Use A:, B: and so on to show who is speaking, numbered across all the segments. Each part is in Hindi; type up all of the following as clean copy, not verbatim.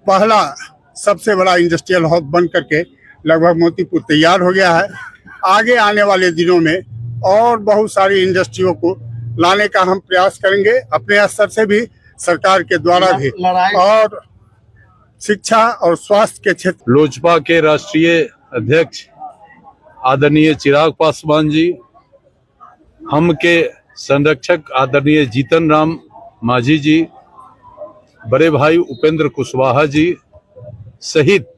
A: पहला सबसे बड़ा इंडस्ट्रियल हब बन करके लगभग मोतीपुर तैयार हो गया है। आगे आने वाले दिनों में और बहुत सारी इंडस्ट्रियों को लाने का हम प्रयास करेंगे, अपने स्तर से भी, सरकार के द्वारा भी। और शिक्षा और स्वास्थ्य के क्षेत्र
B: लोजपा के राष्ट्रीय अध्यक्ष आदरणीय चिराग पासवान जी, हम के संरक्षक आदरणीय जीतन राम मांझी जी, बड़े भाई उपेंद्र कुशवाहा जी सहित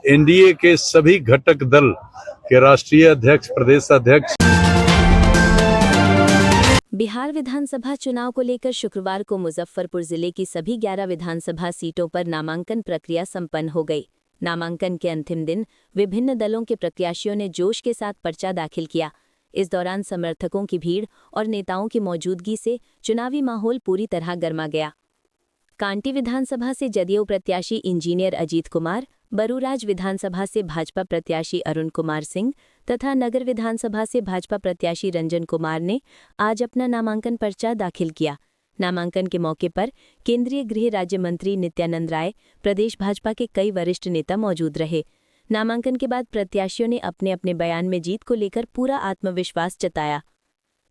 B: एनडीए के सभी घटक दल के राष्ट्रीय अध्यक्ष, प्रदेश अध्यक्ष।
C: बिहार विधानसभा चुनाव को लेकर शुक्रवार को मुजफ्फरपुर जिले की सभी 11 विधानसभा सीटों पर नामांकन प्रक्रिया संपन्न हो गई। नामांकन के अंतिम दिन विभिन्न दलों के प्रत्याशियों ने जोश के साथ पर्चा दाखिल किया। इस दौरान समर्थकों की भीड़ और नेताओं की मौजूदगी से चुनावी माहौल पूरी तरह गर्मा गया। कांटी विधानसभा से जदयू प्रत्याशी इंजीनियर अजीत कुमार, बरूराज विधानसभा से भाजपा प्रत्याशी अरुण कुमार सिंह तथा नगर विधानसभा से भाजपा प्रत्याशी रंजन कुमार ने आज अपना नामांकन पर्चा दाखिल किया। नामांकन के मौके पर केंद्रीय गृह राज्य मंत्री नित्यानंद राय, प्रदेश भाजपा के कई वरिष्ठ नेता मौजूद रहे। नामांकन के बाद प्रत्याशियों ने अपने अपने बयान में जीत को लेकर पूरा आत्मविश्वास जताया।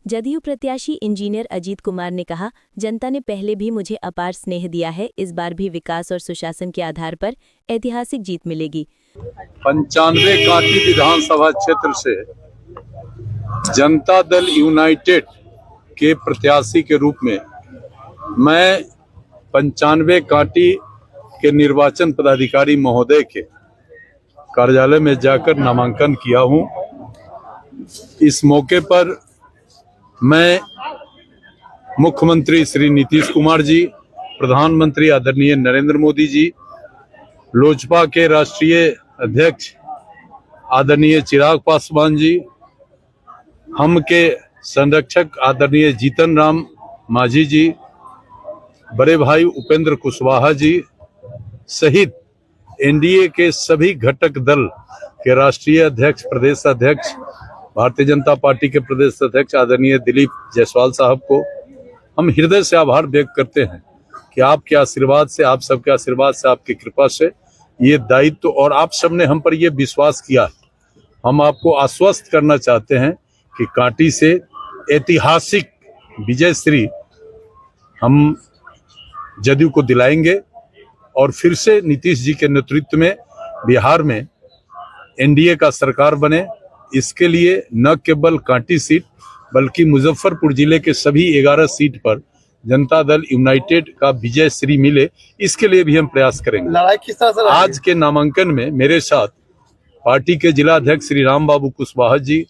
C: जदयू प्रत्याशी इंजीनियर अजीत कुमार ने कहा, जनता ने पहले भी मुझे अपार स्नेह दिया है, इस बार भी विकास और सुशासन के आधार पर ऐतिहासिक जीत मिलेगी।
B: 95 कांटी विधानसभा क्षेत्र से जनता दल यूनाइटेड के प्रत्याशी के रूप में मैं 95 कांटी के निर्वाचन पदाधिकारी महोदय के कार्यालय में जाकर नामांकन किया हूं। इस मौके पर मैं मुख्यमंत्री श्री नीतीश कुमार जी, प्रधानमंत्री आदरणीय नरेंद्र मोदी जी, लोजपा के राष्ट्रीय अध्यक्ष आदरणीय चिराग पासवान जी, हम के संरक्षक आदरणीय जीतन राम मांझी जी, बड़े भाई उपेंद्र कुशवाहा जी सहित एनडीए के सभी घटक दल के राष्ट्रीय अध्यक्ष, प्रदेश अध्यक्ष, भारतीय जनता पार्टी के प्रदेश अध्यक्ष आदरणीय दिलीप जायसवाल साहब को हम हृदय से आभार व्यक्त करते हैं कि आपके आशीर्वाद से, आप सबके आशीर्वाद से, आपकी कृपा से ये दायित्व और आप सबने हम पर ये विश्वास किया है। हम आपको आश्वस्त करना चाहते हैं कि कांटी से ऐतिहासिक विजय श्री हम जदयू को दिलाएंगे और फिर से नीतीश जी के नेतृत्व में बिहार में एनडीए का सरकार बने। इसके लिए न केवल कांटी सीट बल्कि मुजफ्फरपुर जिले के सभी 11 सीट पर जनता दल यूनाइटेड का विजय श्री मिले, इसके लिए भी हम प्रयास करेंगे।
D: लड़ाई किस तरह से
B: आज के नामांकन में मेरे साथ पार्टी के जिला अध्यक्ष श्री राम बाबू कुशवाहा जी,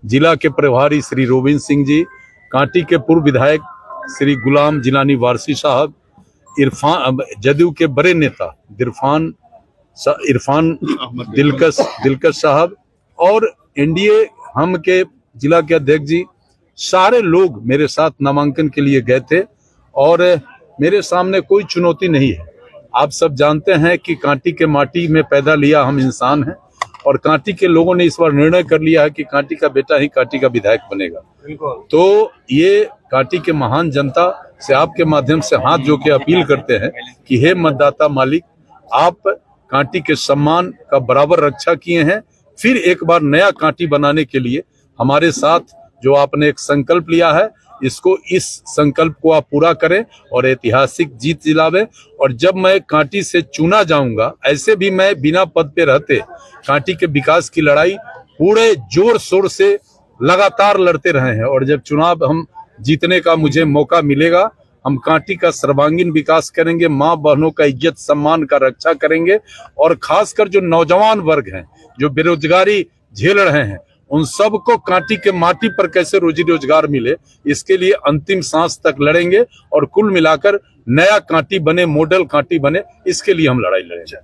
B: जिला के प्रभारी श्री रोबिन सिंह जी, कांटी के पूर्व विधायक श्री गुलाम जिलानी वारसी साहब, जदयू के बड़े नेता इरफान दिलकश साहब और एनडीए हम के जिला के अध्यक्ष जी, सारे लोग मेरे साथ नामांकन के लिए गए थे और मेरे सामने कोई चुनौती नहीं है। आप सब जानते हैं कि कांटी के माटी में पैदा लिया हम इंसान हैं और कांटी के लोगों ने इस बार निर्णय कर लिया है कि कांटी का बेटा ही कांटी का विधायक बनेगा। तो ये कांटी के महान जनता से आपके माध्यम से हाथ जोड़ के अपील करते हैं कि हे मतदाता मालिक, आप कांटी के सम्मान का बराबर रक्षा किए हैं, फिर एक बार नया कांटी बनाने के लिए हमारे साथ जो आपने एक संकल्प लिया है, इस संकल्प को आप पूरा करें और ऐतिहासिक जीत दिलावे। और जब मैं कांटी से चुना जाऊंगा, ऐसे भी मैं बिना पद पे रहते कांटी के विकास की लड़ाई पूरे जोर शोर से लगातार लड़ते रहे हैं और जब चुनाव हम जीतने का मुझे मौका मिलेगा, हम कांटी का सर्वांगीण विकास करेंगे, माँ बहनों का इज्जत सम्मान का रक्षा करेंगे और खासकर जो नौजवान वर्ग हैं जो बेरोजगारी झेल रहे हैं, उन सबको कांटी के माटी पर कैसे रोजी रोजगार मिले, इसके लिए अंतिम सांस तक लड़ेंगे और कुल मिलाकर नया कांटी बने, मॉडल कांटी बने, इसके लिए हम लड़ाई लड़ेंगे।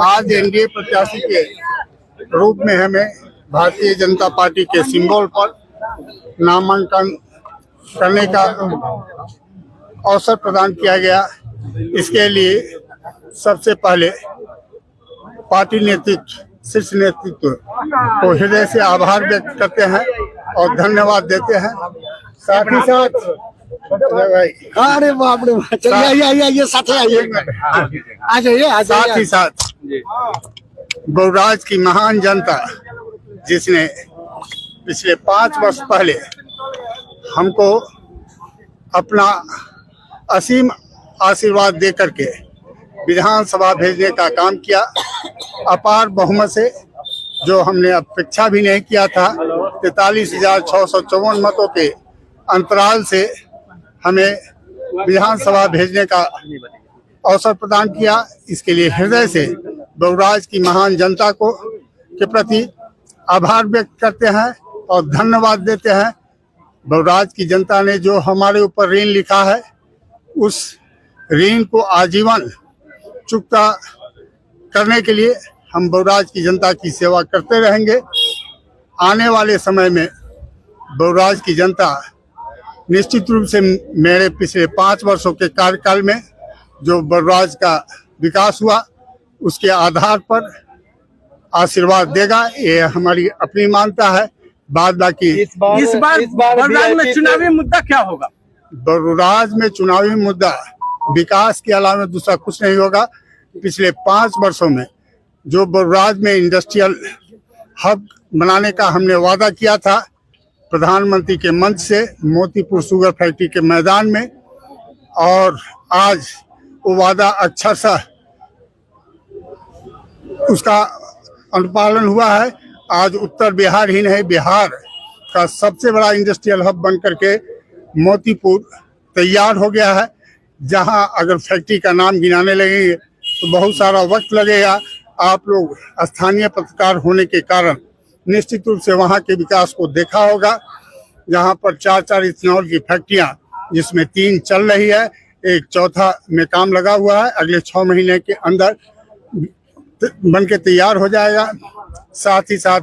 A: आज एनडीए प्रत्याशी के रूप में हमें भारतीय जनता पार्टी के सिंबल पर नामांकन करने का अवसर प्रदान किया गया। इसके लिए सबसे पहले पार्टी नेतृत्व शीर्ष नेतृत्व को हृदय से आभार व्यक्त करते हैं और धन्यवाद देते हैं। साथ ही साथ
D: अरे बाप रे बाप, चलिए आइए साथ आइए, आ जाइए
A: साथ ही साथ बहुराज की महान जनता जिसने पिछले 5 वर्ष पहले हमको अपना असीम आशीर्वाद दे करके विधानसभा भेजने का काम किया। अपार बहुमत से, जो हमने अपेक्षा भी नहीं किया था, 43,654 मतों के अंतराल से हमें विधानसभा भेजने का अवसर प्रदान किया। इसके लिए हृदय से बहुराज की महान जनता को के प्रति आभार व्यक्त करते हैं और धन्यवाद देते हैं। बहुराज की जनता ने जो हमारे ऊपर ऋण लिखा है, उस ऋण को आजीवन चुकता करने के लिए हम बहुराज की जनता की सेवा करते रहेंगे। आने वाले समय में बहुराज की जनता निश्चित रूप से मेरे पिछले 5 वर्षों के कार्यकाल में जो बहुराज का विकास हुआ, उसके आधार पर आशीर्वाद देगा। ये हमारी अपनी मान्यता है। बाद बाकी
D: इस बार बलराज में चुनावी मुद्दा क्या होगा?
A: बलराज में चुनावी मुद्दा विकास के अलावा दूसरा कुछ नहीं होगा। पिछले 5 वर्षों में जो बलराज में इंडस्ट्रियल हब बनाने का हमने वादा किया था प्रधानमंत्री के मंच से, मोतीपुर शुगर फैक्ट्री के मैदान में, और आज वो वादा अक्षरशः उसका अनुपालन हुआ है। आज उत्तर बिहार ही नहीं, बिहार का सबसे बड़ा इंडस्ट्रियल हब बन करके मोतीपुर तैयार हो गया है। जहां अगर फैक्ट्री का नाम गिनाने लगेंगे तो बहुत सारा वक्त लगेगा। आप लोग स्थानीय पत्रकार होने के कारण निश्चित रूप से वहां के विकास को देखा होगा। जहां पर 4 इथेनॉल की फैक्ट्रियां, जिसमें 3 चल रही है, एक चौथा में काम लगा हुआ है, अगले 6 महीने के अंदर बन के तैयार हो जाएगा। साथ ही साथ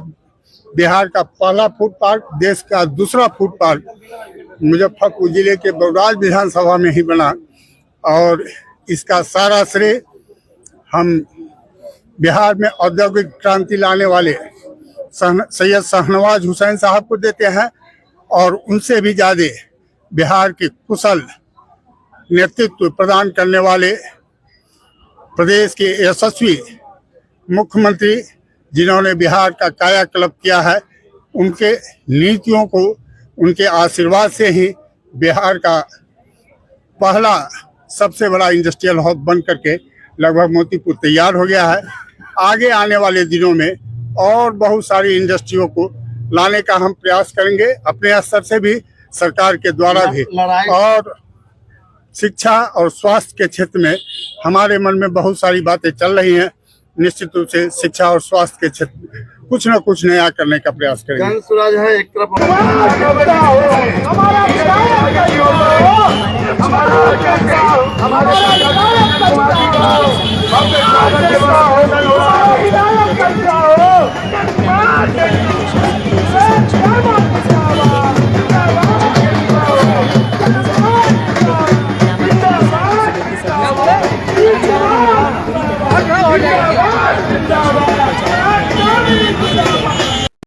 A: बिहार का पहला फूड पार्क, देश का दूसरा फूड पार्क मुजफ्फरपुर जिले के बहुराज विधानसभा में ही बना, और इसका सारा श्रेय हम बिहार में औद्योगिक क्रांति लाने वाले सैयद शाहनवाज हुसैन साहब को देते हैं। और उनसे भी ज़्यादा बिहार के कुशल नेतृत्व प्रदान करने वाले प्रदेश के यशस्वी मुख्यमंत्री, जिन्होंने बिहार का कायाकल्प किया है, उनके नीतियों को, उनके आशीर्वाद से ही बिहार का पहला सबसे बड़ा इंडस्ट्रियल हब बन करके लगभग मोतीपुर तैयार हो गया है। आगे आने वाले दिनों में और बहुत सारी इंडस्ट्रियों को लाने का हम प्रयास करेंगे, अपने स्तर से भी, सरकार के द्वारा भी। और शिक्षा और स्वास्थ्य के क्षेत्र में हमारे मन में बहुत सारी बातें चल रही हैं। निश्चित रूप से शिक्षा और स्वास्थ्य के क्षेत्र में कुछ न कुछ नया करने का प्रयास करेंगे।
D: जन स्वराज है एक तरफ,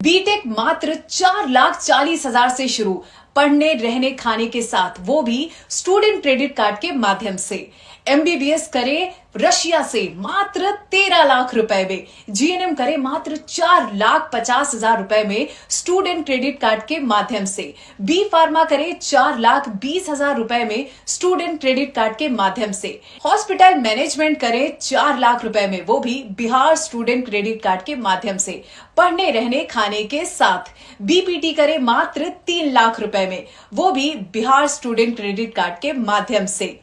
E: बीटेक मात्र 4,40,000 से शुरू, पढ़ने रहने खाने के साथ, वो भी स्टूडेंट क्रेडिट कार्ड के माध्यम से। एमबीबीएस करे रशिया से मात्र 13 लाख रुपए में, जीएनएम करे मात्र 4,50,000 रुपए में स्टूडेंट क्रेडिट कार्ड के माध्यम से, बी फार्मा करे 4,20,000 रुपए में स्टूडेंट क्रेडिट कार्ड के माध्यम से, हॉस्पिटल मैनेजमेंट करे 4 लाख रुपए में, वो भी बिहार स्टूडेंट क्रेडिट कार्ड के माध्यम से, पढ़ने रहने खाने के साथ, बीपीटी करे मात्र 3 लाख रुपए में, वो भी बिहार स्टूडेंट क्रेडिट कार्ड के माध्यम से।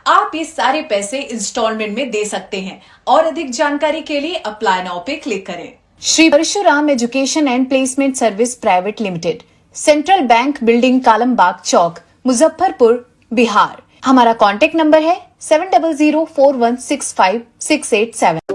E: आप ये सारे पैसे इंस्टॉलमेंट में दे सकते हैं और अधिक जानकारी के लिए अप्लाई नाउ पे क्लिक करें। Shri Parshuram education and placement service private limited, central bank building, Kalambagh Chowk, Muzaffarpur, Bihar. हमारा कॉन्टेक्ट नंबर है 7004165687।